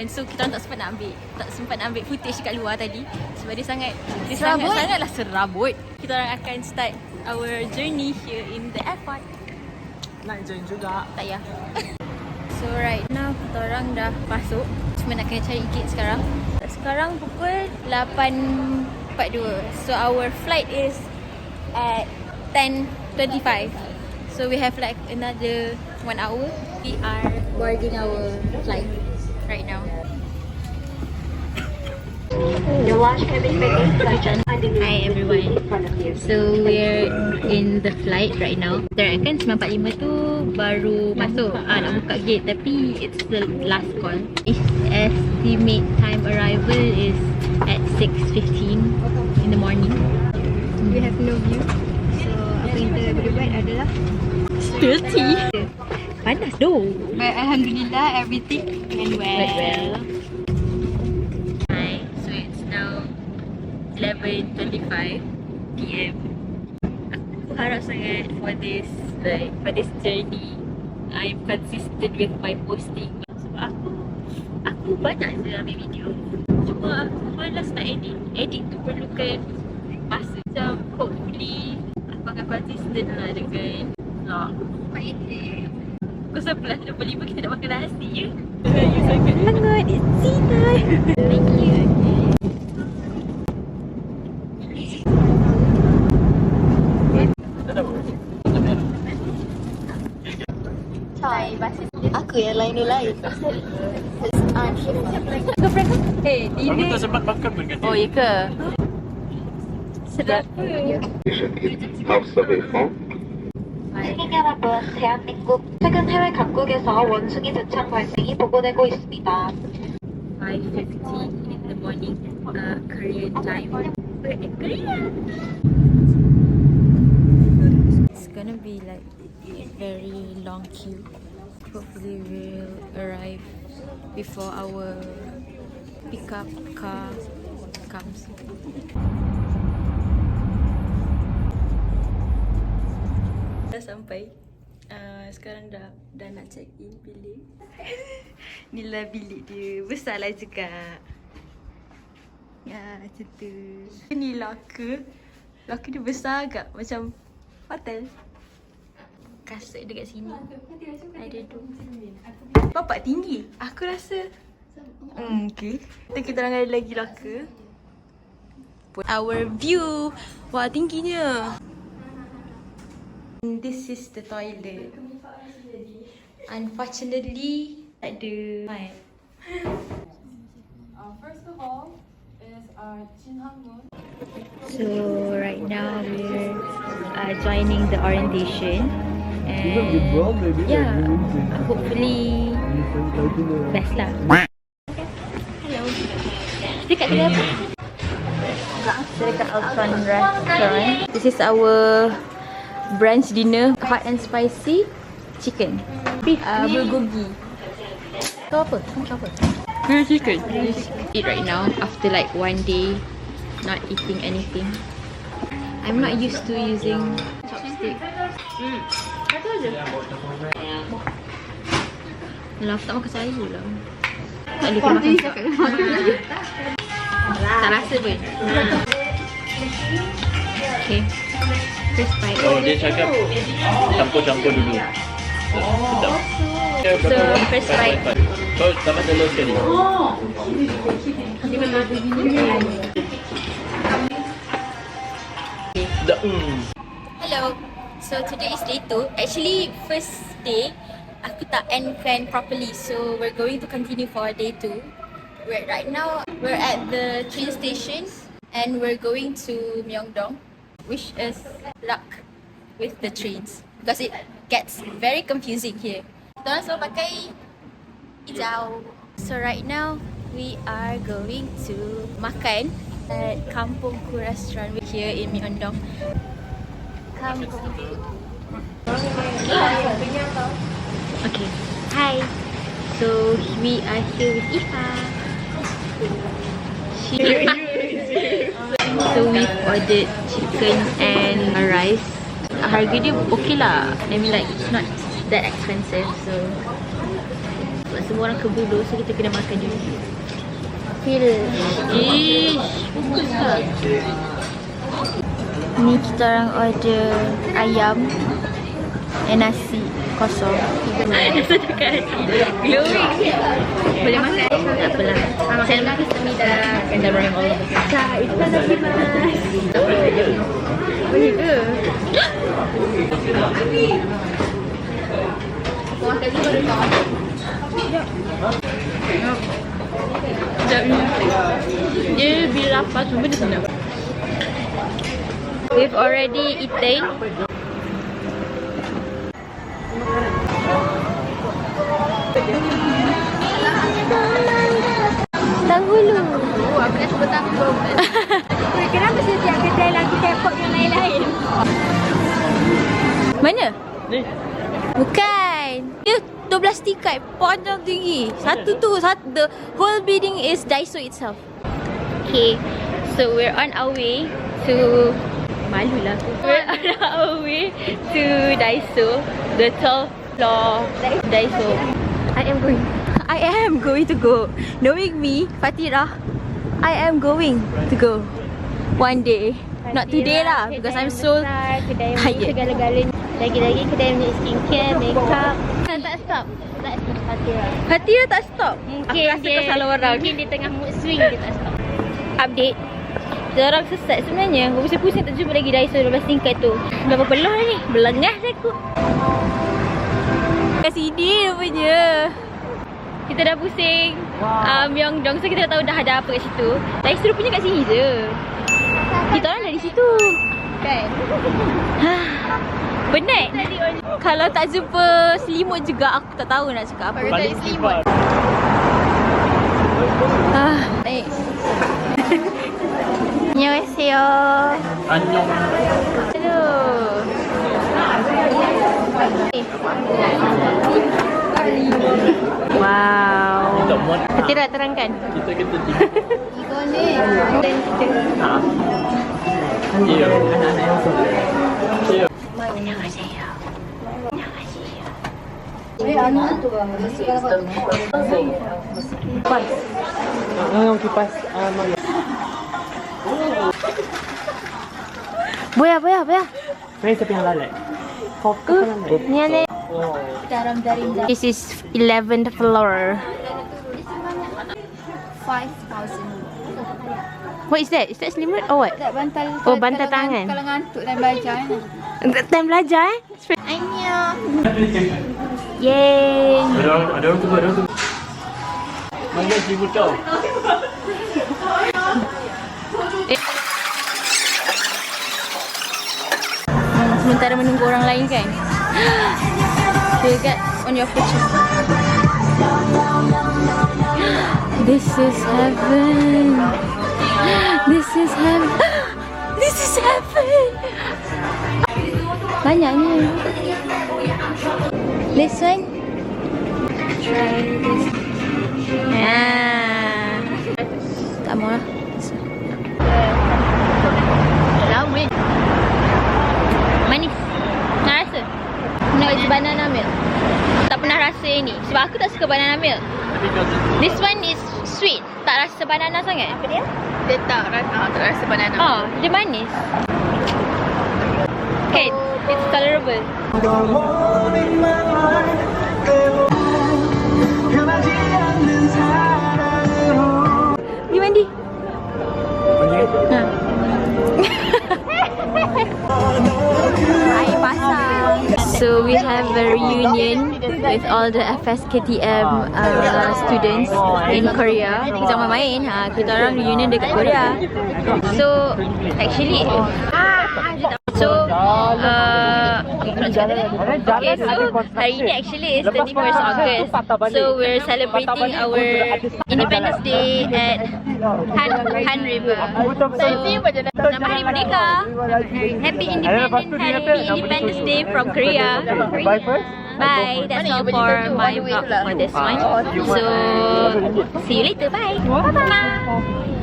And so kita tak sempat nak ambil footage kat luar tadi sebab dia sangatlah serabut. Kita orang akan start our journey here in the airport. Nak join juga. Tak payah. So right now kita orang dah masuk. Cuma nak kena cari gate sekarang. Sekarang pukul 8.42. So our flight is at 10.25. So we have like another 1 hour. We are boarding our flight right now. Your lunch can be taken. Hi everyone. So we're in the flight right now. Kan 9.45 tu baru masuk. Nak buka gate tapi it's the last call. Estimate time arrival is at 6:15 in the morning. We have no view. So apa yang kita boleh buat adalah dirty. Panas doh. But alhamdulillah everything went well. Hi, so it's now 11:25 PM. Aku harap sangat for this journey. I'm consistent with my posting. Sebab aku banyak je ambil video. Cuma aku malas nak edit. Edit tu perlukan masa. Macam hopefully aku akan consistent lah dengan vlog. Pukul 11.25 kita nak makan nasi je. You sangat hangat. It's dinner. Thank you. Aku yang lain. Aku tak sempat makan pun Oh, ya ke? Sedap. 승객 여러분, 대한민국 최근 해외 각국에서 원숭이 대창 발생이 보고되고 있습니다. 5:50 in the morning, Korean time. We're in Korea. It's gonna be like a very long queue. Hopefully we'll arrive before our pickup car comes. Dah sampai. Sekarang dah nak check in bilik. Inilah bilik dia. Besarlah juga. Ya, macam tu. Ini locker. Locker dia besar agak macam hotel. Kasut dekat sini. Ada tu. Bapak tinggi. Aku rasa. Okay. Kita orang ada lagi locker. Our view. Wah, tingginya. This is the toilet. Unfortunately, tak ada mic. First of all is our Hangang. So right now we're joining the orientation, and yeah, hopefully best lah. Hello. Dekat kedai apa? Dekat Ultron Restaurant. This is our brunch dinner, hot and spicy chicken, bulgogi. Kau apa? Kamu apa? Grilled chicken. Eat right now after like 1 day not eating anything. I'm not used to using chopstick. Satu aja. Lah, tak makan sayur lah. Tak boleh kena makan. Tak rasa pun. Okay. First bite. Oh, dia cakap campur-campur dulu. Sedap. So, first bite. Kau tambah telur sekali. Sedap. Hello. So today is day 2. Actually, first day aku tak end plan properly. So we're going to continue for day 2. Right now we're at the train station and we're going to Myeongdong. Wish us luck with the trains because it gets very confusing here. Kita orang selalu pakai hijau. So right now we are going to makan at Kampungku restaurant here in Myeongdong. Kampung. Okay. Hi. So we are here with Ifa. So we've ordered chicken and rice. Harga dia okay lah. I mean like it's not that expensive. So what's semua orang kebulu, so kita kena makan dulu. Feel. Ish, fokus lah. Ni kita orang order ayam dan nasi kosong. Rasa dekat hati. Glowing. Boleh makan? Tak apalah. Saya makan semi dah. And then all of us. Kak, itu kan nasi mas. Boleh ke? Aku makan dulu baru kau. Sekejap ni. Dia bila lapar cuma dia senang. We've already eaten. Dahulu. Aku dah cuba tanggung. Kenapa setiap kedai lagi K-pop yang lain-lain? Mana? Ni. Bukan. Dia 12 tiket. Panjang tinggi. Satu tu. The whole building is Daiso itself. Okay. So we're on our way to... Malulah aku. We're on our way to Daiso. The 12th floor Daiso. I am going to go. Knowing me, Fatira, I am going to go. One day. Not today lah, because I'm so tired. Segala-galanya. Lagi-lagi kedai punya skincare, makeup. Tak stop. Tak stop Fatira. Fatira tak stop. Mungkin aku rasa kau salah orang. Mungkin dia tengah mood swing, dia tak stop. Update. Kita orang sesat sebenarnya. Aku pusing-pusing tak jumpa lagi Daiso 12 tingkat tu. Berapa peluh ni? Berlengah aku. Kat sini rupanya. Kita dah pusing Myeongdong, so kita dah tahu dah ada apa kat situ. Daiso rupanya kat sini je. Kita orang dari situ. Kan? Penat. Kalau tak jumpa selimut juga, aku tak tahu nak cakap apa. Balik selimut. Naik. Annyeonghaseyo. Annyeong. Hello. Wow. Fatira terangkan. Kita tiga. Iya. Annyeonghaseyo. Kipas. Boya. Ini siapa yang lalai? Kau lalai. Ni ada. This is 11th floor. 5,000. What is that? Is that selimut or what? Tak bantal. Oh, bantal tangan. Kalau ngantuk dan belajar ni. Time belajar Annyeong. Yay. Ada orang tunggu. Mana cikgu kau? Sementara menunggu orang lain kan. Dekat on your picture. This is heaven. This is heaven. This is heaven. Banyaknya. This one. Try this. Tak mau lah. Lama. Manis. Nak rasa? Nak banana milk. Tak pernah rasa ini. Sebab aku tak suka banana milk. This one is sweet. Tak rasa banana sangat. Apa dia? Dia tak rasa banana. Oh, dia manis. Okay, it's tolerable. Pergi mandi. Air pasang. So we have a reunion with all the FSKTM students in Korea. Kita main-main. Kita orang reunion dekat Korea. So actually hari ini actually is 31st August. So we're celebrating our Independence Day at Han River. So Selamat Hari Merdeka. Happy Independence Day from Korea. Bye. That's all for my vlog for this one. So see you later. Bye. Bye.